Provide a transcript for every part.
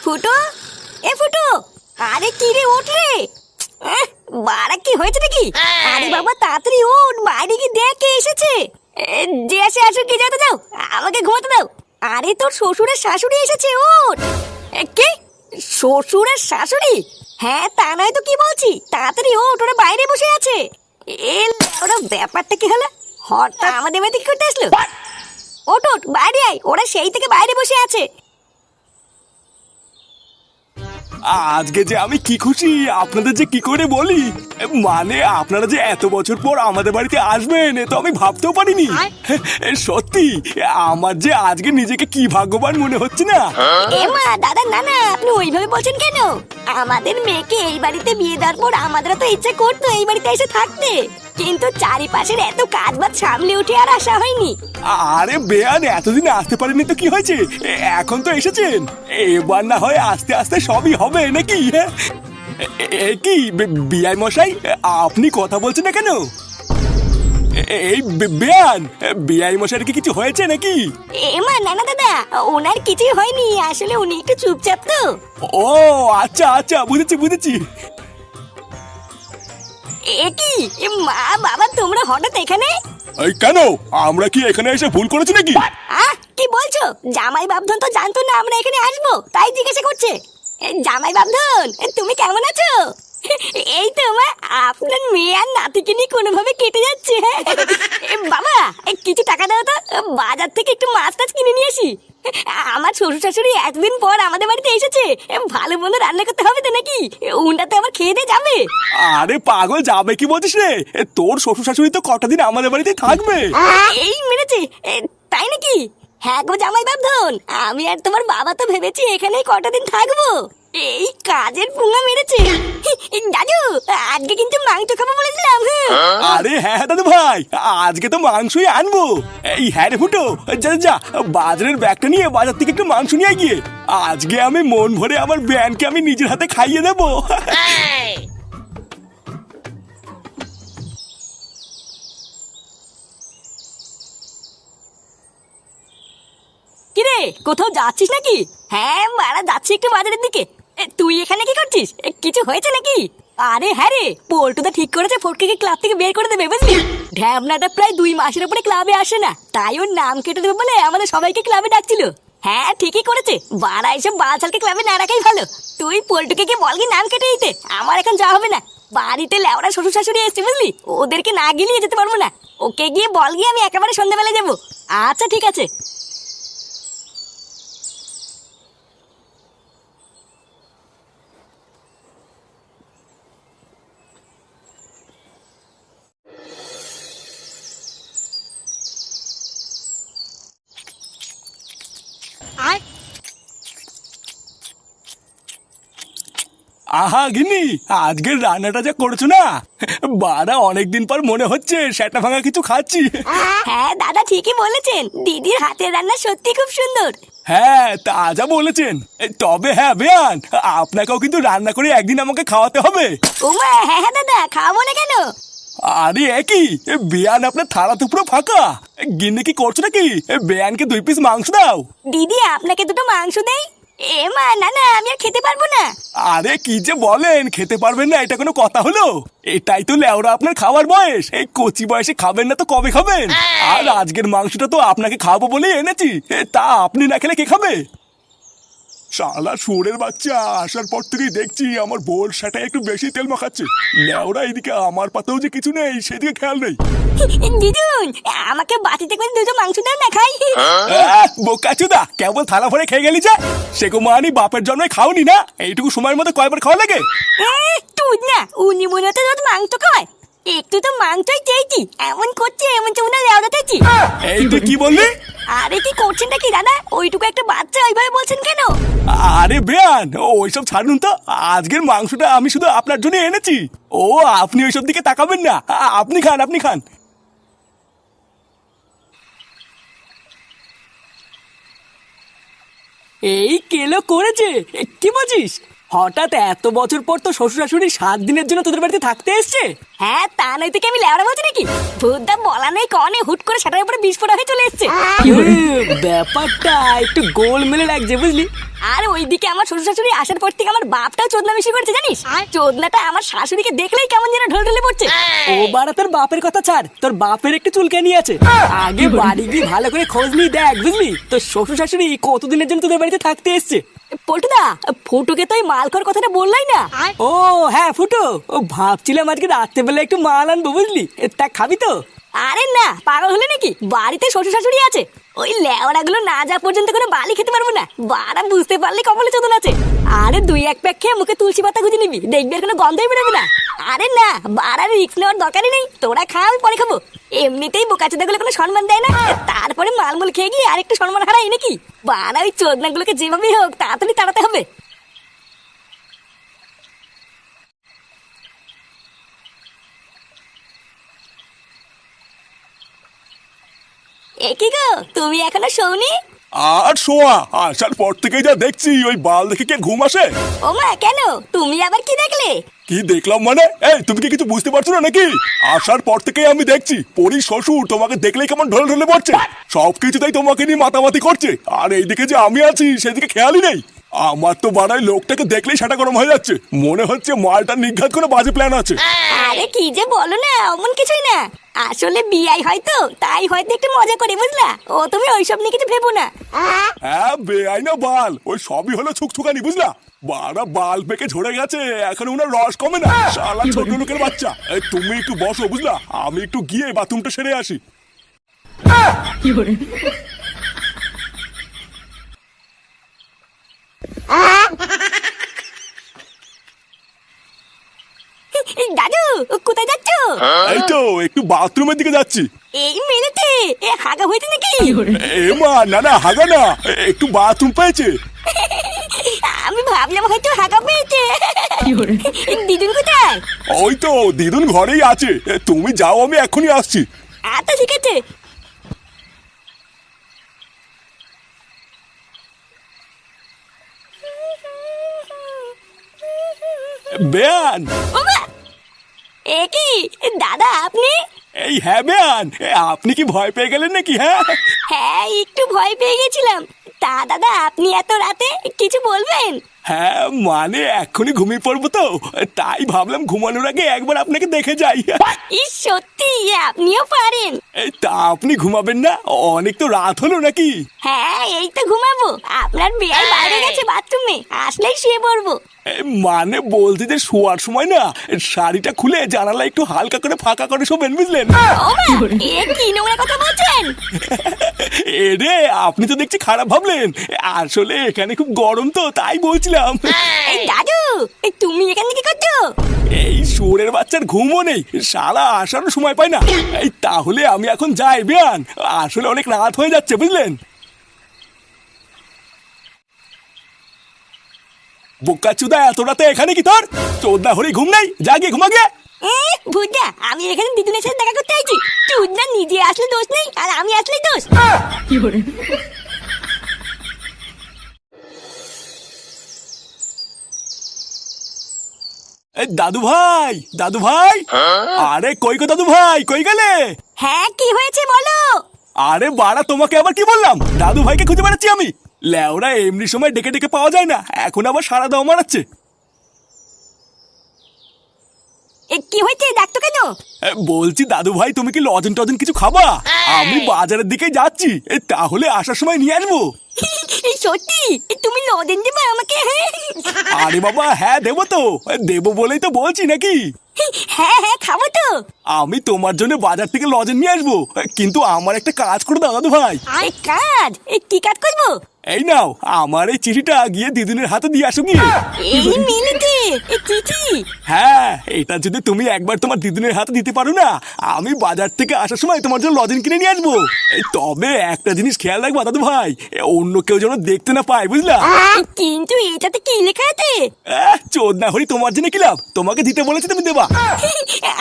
ফুটো, এ ফুটো, আরে কি রে, ওঠ রে। বাড়া কি হয়েছে নাকি? আরে বাবা তাড়াতাড়ি ওঠ, বাইরে কি দেখ কে এসেছে। যে আসে আসুক, কি যেতে দাও, আমাকে ঘুমাতে দাও। আরে তোর শ্বশুরের শাশুড়ি এসেছে, ওঠ। কি? শ্বশুরের শাশুড়ি? হ্যাঁ তা নয় তো কি বলছি, তাড়াতাড়ি ওঠ, ওরা বাইরে বসে আছে। ওরা ব্যাপারটা কি হলো, হঠাৎ আমাদের বাড়িতে কি করতে আসলো? ওঠ ওঠ, বাইরে আয়, ওরা সেই থেকে বাইরে বসে আছে। আজকে যে আমি কি খুশি আপনাদের যে কি করে বলি। মানে আপনারা যে এত বছর পর আমাদের বাড়িতে আসবেন এ তো আমি ভাবতেও পারিনি। সত্যি আমার যে আজকে নিজেকে কি ভাগ্যবান মনে হচ্ছে না। এমা দাদা, না না, আপনি ওইভাবে বলছেন কেন? আমাদের মেয়েকে এই বাড়িতে বিয়ে দেওয়ার পর আমাদের তো ইচ্ছা করতো এই বাড়িতে এসে থাকতে, কিন্তু চারিপাশের এত কাজ বাজ সামলে উঠে আর আসা হয়নি। আরে বেয়ান, এতদিন আসতে পারেনি তো কি হয়েছে, এখন তো এসেছেন, এবার না হয় আস্তে আস্তে সবই হবে নাকি? কি বিআই মশাই, আপনি কথা বলছেন না কেন? এই বেয়ান, বিআই মশাইয়ের কি কিছু হয়েছে নাকি? এমা না না দাদা, ওনার কিছুই হয়নি, আসলে উনি একটু চুপচাপ তো। ও আচ্ছা আচ্ছা, বুঝেছি বুঝেছি। এ কি মা বাবা, তোমরা হঠাৎ এখানে? এই কেন, আমরা কি এখানে এসে ভুল করেছি নাকি? কি বলছো? জামাই বাবধন তো জানতো না আমরা এখানে আসবো, তাই জিজ্ঞাসা করছে। জামাই বাবধন, তুমি কেমন আছো? এই তো মা, আপনার মেয়ে আর নাতিকে নিয়ে কোনোভাবে কেটে যাচ্ছে। বাবা কিছু টাকা দাও তো, বাজার থেকে একটু মাছ টাছ কিনে নিয়ে আসি। আমার শ্বশুর শাশুড়ি একদিন পর আমাদের বাড়িতে এসেছে, ভালো মন্দ রান্না করতে হবে তো নাকি, উনটাতে আবার খেয়ে দিয়ে যাবে। আরে পাগল, যাবে কি বলছিস রে? তোর শ্বশুর শাশুড়ি তো কটা দিন আমাদের বাড়িতে থাকবে। এই মেরেছে, তাই নাকি? হ্যাঁ গো জামাই বাবধন, আমি আর তোমার বাবা তো ভেবেছি এখানেই কটা দিন থাকবো। এই কাজের পুঙ্গা মেরেছে। দাদু, আজকে কিন্তু মাংস খাবো বলেছিলাম। আরে হ্যাঁ হ্যাঁ দাদু ভাই, আজকে তো মাংসই আনবো। এই হ্যাঁ রে ফুটো, যা যা বাজারের ব্যাগটা নিয়ে বাজার থেকে একটু মাংস নিয়ে গিয়ে আজকে আমি মন ভরে আমার ব্যানকে আমি নিজের হাতে খাইয়ে দেবো। কিরে, কোথাও যাচ্ছিস নাকি? হ্যাঁ মারা যাচ্ছি একটু বাজারের দিকে। তুই এখানে কি করছিস? কিছু হয়েছে নাকি? আরে হ্যাঁ রে, পল্টুদা ঠিক করেছে ফটকে ক্লাব থেকে বের করে দেবে, বুঝলি? ঢ্যাবনাটা প্রায় 2 মাসের উপরে ক্লাবে আসে না, তাই ওর নাম কেটে দেবে বলে আমাদের সবাইকে ক্লাবে ডাকছিল। হ্যাঁ ঠিকই করেছে, বাড়া এসব বালছালকে ক্লাবে না রাখাই ভালো। তুই পল্টুকে গিয়ে বলগি নাম কেটে দিতে, আমার এখন যাওয়া হবে না। বাড়িতে লেওড়া শ্বশুর শাশুড়ি এসছে, বুঝলি? ওদেরকে না গিলিয়ে যেতে পারবো না। ওকে গিয়ে বলগি আমি একেবারে সন্ধ্যাবেলা যাবো। আচ্ছা ঠিক আছে। আহা গিন্নি, আজকের রান্নাটা যা করেছো না, বাড়া অনেকদিন পর মনে হচ্ছে সেটা ভাঙা কিছু খাচ্ছি। হ্যাঁ দাদা ঠিকই বলেছেন, দিদির হাতের রান্না সত্যি খুব সুন্দর। হ্যাঁ তা যা বলেছেন, তবে হ্যাঁ বেয়ান, আপনাকেও কিন্তু রান্না করে একদিন আমাকে খাওয়াতে হবে। ওমা হ্যাঁ হ্যাঁ দাদা, খাবো না কেন? আরে একই বেয়ান, আপনার থালা তো পুরো ফাঁকা, গিন্নি কি করছো নাকি? বেয়ানকে 2 পিস মাংস দাও। দিদি আপনাকে দুটো মাংস দেই। এ মা না না, আমি আর খেতে পারবো না। আরে কি যে বলেন, খেতে পারবেন না এটা কোনো কথা হলো? এটাই তো লেওরা আপনার খাওয়ার বয়স, এই কচি বয়সে খাবেন না তো কবে খাবেন? আর আজকের মাংসটা তো আপনাকে খাবো বলেই এনেছি, তা আপনি না খেলে কে খাবে? শালা শুয়োরের বাচ্চা, আসার পর থেকেই দেখছি আমার বোল সেটাই একটু বেশি তেল মাখাচ্ছে। লেওরা এদিকে আমার পাতেও যে কিছু নেই সেদিকে খেয়াল নেই। দিদুন, আমাকে বাটিতে করে দুটো মাংস দাও না, খাই। বোকাচুদা, কেবল থালা ভরে খেয়ে গেলি যা। সেগো মানি বাপের জন্মে খাওনি না, এইটুকু সময়ের মধ্যে কয়বার খাওয়া লাগে? তুই না, উনি মনে হতে যত মাংস খায়, একটু তো মাংসই চেয়েছি, এমন করছে এমন চুনা লেওড়া চাইছি। এই তুই কি বললি? আরে কি করছেনটা কি দাদা, ওইটুকু একটা বাচ্চা ওইভাবে বলছেন কেন? আরে বেয়ান, ওইসব ছাড়ুন তো, আজকের মাংসটা আমি শুধু আপনার জন্য এনেছি। ও আপনি ওইসব দিকে তাকাবেন না, আপনি খান আপনি খান। এই কেলো করেছে, কি বলছিস? হঠাৎ এত বছর পর তো শ্বশুর শাশুড়ি 7 দিনের জন্য তোদের বাড়িতে থাকতে এসছে? হ্যাঁ, তা নয় থেকে আমি লেওড়া বলছি নাকি? ভূতদা বলা নেই কনে হুট করে সেটার উপরে বিস্ফোরণ হয়ে চলে এসছে। ব্যাপারটা একটু গোলমেলে লাগছে বুঝলি। আর ওইদিকে আমার শ্বশুর শাশুড়ি আসার পর থেকে আমার বাপটাও চোদনা বেশি করছে জানিস। চোদনাটা আমার শাশুড়িকে দেখলেই কেমন যেন ঢোল ঢলে পড়ছে। ও বাড়া, তোর বাপের কথা ছাড়, তোর বাপের একটু চুলকানি আছে। আগে বাড়ি গিয়ে ভালো করে খোঁজ নিয়ে দেখ বুঝলি, তোর শ্বশুর শাশুড়ি কতদিনের জন্য তোদের বাড়িতে থাকতে এসছে। পল্টুদা, ফুটুকে তো ওই মালখোর কথাটা বললাই না। ও হ্যাঁ ফুটো, ও ভাবছিলাম আজকে রাত্রেবেলা একটু মাল আনবো বুঝলি, তা খাবি তো? আরে না, পাগল হলে নাকি? বাড়িতে শ্বশুর শাশুড়ি আছে, ওই লেওড়া গুলো না যা পর্যন্ত কোনো বালি খেতে পারবো না। বাড়া বুঝতে পারলে কপালে চোদন আছে। আরে 2-1 প্যাক খেয়ে মুখে তুলসী পাতা গুঁজে নিবি, দেখবি আর কোনো গন্ধই বেরোবে না। আরে না, বাড়ার রিস্ক নেওয়ার দরকারই নেই, তোরা খা, আমি পরে খাবো। এমনিতেই বোকাচোদা গুলো কোনো সম্মান দেয় না, তারপরে মালমূল খেয়ে গিয়ে আরেকটু সম্মান হারাই নাকি? বাড়া ওই চোদনা গুলোকে যেভাবেই হোক তাড়াতাড়ি তাড়াতে হবে। এ কি গো, তুমি এখনো শোনি? আর শোয়া, আসার পর থেকে যা দেখছি ওই বাল দেখে কে ঘুম আসে? ও মা, কেন? তুমি আবার কি দেখলে? কি দেখলাম মানে? এই তুমি কি কিছু বুঝতে পারছো না নাকি? আসার পর থেকেই আমি দেখছি পরি শ্বশুর তোমাকে দেখলেই কেমন ঢলে ঢলে পড়ছে, সবকিছুতেই তোমাকে নিয়ে মাতামাতি করছে। আর এইদিকে যে আমি আছি সেদিকে খেয়ালই নেই। আমার তো বাড়ায় লোকটাকে দেখলেই সেটা গরম হয়ে যাচ্ছে, মনে হচ্ছে মালটা নিঘাত করে বাজে প্ল্যান আছে। আরে কি যে বলো না, অমন কিছুই না। আসলে বিয়াই হয়তো, তাই হয়তো একটু মজা করি, বুঝলা? ও তুমি ওইসব নিয়ে কিছু ভেবো না। হ্যাঁ বেআই না বাল, ওই সবই হলো ছুকছুকানি বুঝলা। বাড়া বাল পেকে ঝরে গেছে, এখন ওনার রস কমে না, শালা ছোট লোকের বাচ্চা। এই তুমি একটু বসো বুঝলা, আমি একটু গিয়ে বাথরুমটা সেরে আসি। দাদু, কোথায় যাচ্ছ? এই তো একটু বাথরুমের দিকে যাচ্ছি। এই মেরেছে, এ হাগা হয়েছে নাকি? এ মা, না না হাগা না, একটু বাথরুম পেয়েছে। আমি ভাবলাম হয়তো হাগা পেয়েছে। দিদুন কোথায়? ওই তো দিদুন ঘরেই আছে, তুমি যাও আমি এখনই আসছি। আচ্ছা ঠিক আছে। বেয়ান, ওমা, এ কি দাদা আপনি? এই হ্যাঁ বেয়ান, আপনি কি ভয় পেয়ে গেলেন নাকি? হ্যাঁ হ্যাঁ, একটু ভয় পেয়ে গেছিলাম। তা দাদা, আপনি এত রাতে কিছু বলবেন? হ্যাঁ মানে এখনই ঘুমিয়ে পড়বো তো, তাই ভাবলাম ঘুমানোর আগে একবার আপনাকে দেখে যাই। ইস, সত্যি আপনিও পারেন? এই তা আপনি ঘুমাবেন না? অনেক তো রাত হলো নাকি? হ্যাঁ, এই তো ঘুমাবো। আপনার বিয়াই বাইরে গেছে বাথরুমে, আসলেই শুয়ে পড়বো। মানে বলতে যে শোয়ার সময় না শাড়িটা খুলে জানালা একটু হালকা করে ফাঁকা করে শোবেন বুঝলেন। ওমা, এ কি নোংরা কথা বলছেন? এরে আপনি তো দেখছি খারাপ ভাবলেন, আসলে এখানে খুব গরম তো তাই বলছিলাম। এই দাদু, তুমি এখানে কি করছো? এই শুয়োরের বাচ্চার ঘুমও নেই, সারা আসারও সময় পায় না। এই তাহলে আমি এখন যাই বেয়ান, আসলে অনেক রাত হয়ে যাচ্ছে বুঝলেন। বোকাচুদা, এত রাতে এখানে কি তোর? চোদ্দা হরি ঘুম নাই, যা গিয়ে ঘুমা গিয়ে। ভুজা, আমি এখানে দিদুনের সাথে দেখা করতে আইছি। চুদনা নিজে আসলে দোষ নেই, আর আমি আসলেই দোষ। দাদু ভাই, দাদু ভাই, আরে কই গো দাদু ভাই, কই গেলে? হ্যাঁ, কি হয়েছে বলো? আরে বাড়া, তোমাকে আবার কি বললাম? দাদু ভাইকে খুঁজে বেড়াচ্ছি আমি। লেওরা এমনি সময় ডেকে ডেকে পাওয়া যায় না, এখন আবার সারা দাও মারাচ্ছে। কি হয়েছে, ডাকতো কেন? বলছি দাদু ভাই, তুমি কি লজেন টজেন কিছু খাবা? আমি বাজারের দিকে যাচ্ছি, তাহলে আসার সময় নিয়ে আসবো। সত্যি তুমি লজেন দেবে আমাকে? আরে বাবা হ্যাঁ দেবো তো, দেবো বলেই তো বলছি নাকি। হ্যাঁ হ্যাঁ, খাবো তো। আমি তোমার জন্য বাজার থেকে লজেন নিয়ে আসবো, কিন্তু আমার একটা কাজ করে দাও দাদু ভাই। কাজ? কি কাজ করবো? এই নাও আমার এই চিঠিটা, গিয়ে দিদুনের হাতে দিয়ে আসো গিয়ে। এই মিনিটে চিঠি? হ্যাঁ, এটা যদি তুমি একবার তোমার দিদুনের হাতে দিতে পারো না, আমি বাজার থেকে আসার সময় তোমার জন্য লজেন কিনে নিয়ে আসবো। তবে একটা জিনিস খেয়াল রাখবা দাদু ভাই, অন্য কেউ যেন দেখতে না পায় বুঝলা। কিন্তু এটাতে কি লেখা আছে? চোদনা হরি, তোমার জন্য কি লাভ? তোমাকে দিতে বলেছি, তুমি দেবা।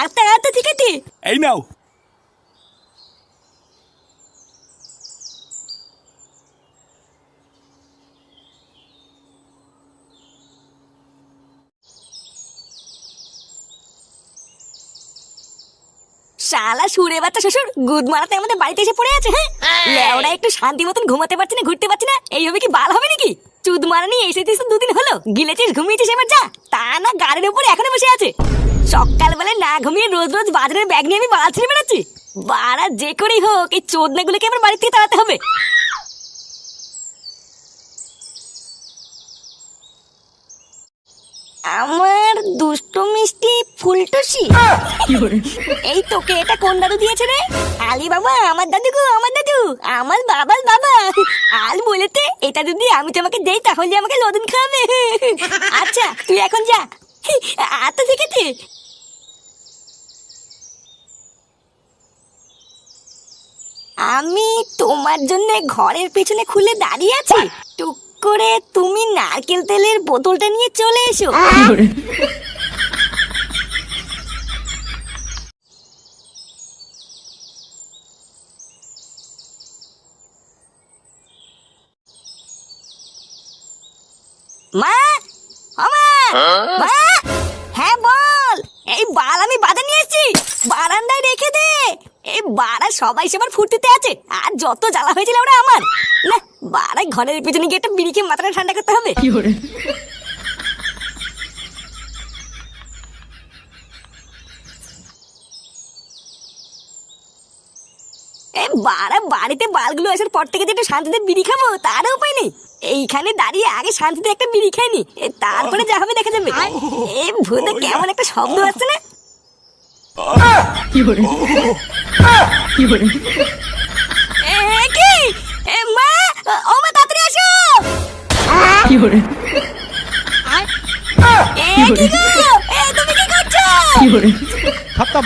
আচ্ছা আচ্ছা, ঠিক আছে। এই নাও। শালা সুরে বাচ্চা শ্বশুর গুদ মারাতে আমাদের বাড়িতে এসে পড়ে আছে। হ্যাঁ লেওরা একটু শান্তি মতন ঘুমাতে পারছি না, ঘুরতে পারছি না, এই হবে কি বাল হবে নাকি? চুদ মারানি এসেছিস তো দুদিন হলো, গিলেছিস ঘুমিয়েছিস, এবার যা। তা না গাড়ির উপরে এখনো বসে আছে। সকালবেলায় না ঘুমিয়ে রোজ রোজ বাজারের ব্যাগ নিয়ে আমি বাড়া ছেড়ে বেড়াচ্ছি। বাড়া যে করেই হোক এই চোদনাগুলোকে আমার বাড়ি থেকে তাড়াতে হবে। আমার দুষ্ট মিষ্টি ফুলটসি, এই তোকে এটা কোন দাদু দিয়েছে রে? আলি বাবা, আমার দাদু গো, আমার দাদু, আমার বাবার বাবা। আল বলেতে এটা যদি আমি তোমাকে দেই তাহলে আমাকে লদন খাওয়াবে। আচ্ছা তুই এখন যা। আচ্ছা ঠিক আছে। আমি তোমার জন্য ঘরের পেছনে খুলে দাঁড়িয়ে আছি, টুক করে তুমি নারকেল তেলের বোতলটা নিয়ে চলে এসো। মা, ও মা, মা, হ্যাঁ বল। এই বাল আমি বাজার নিয়ে এসেছি, বারান্দায় রেখে দে। এই বাড়া সবাই সবার ফুর্তিতে আছে, আর যত জ্বালা হয়েছিল ওরা আমার। না বাড়াই ঘরের পিছনে গিয়ে একটা বিড়ি খেয়ে মাথাটা ঠান্ডা করতে হবে। এই বাড়া বাড়িতে বালগুলো আসার পর থেকে যে একটু শান্তিতে বিড়ি খাবো তারও উপায় নেই। এইখানে দাঁড়িয়ে আগে শান্তিতে একটা বিড়ি খেয়ে নি, তারপরে যা হবে দেখা যাবে। এই ভূতে কেমন একটা শব্দ আসছে না? কি? এ মা, ও মা তাড়াতাড়ি আসো। কি গো? এ তুমি কি করছো? खत्म।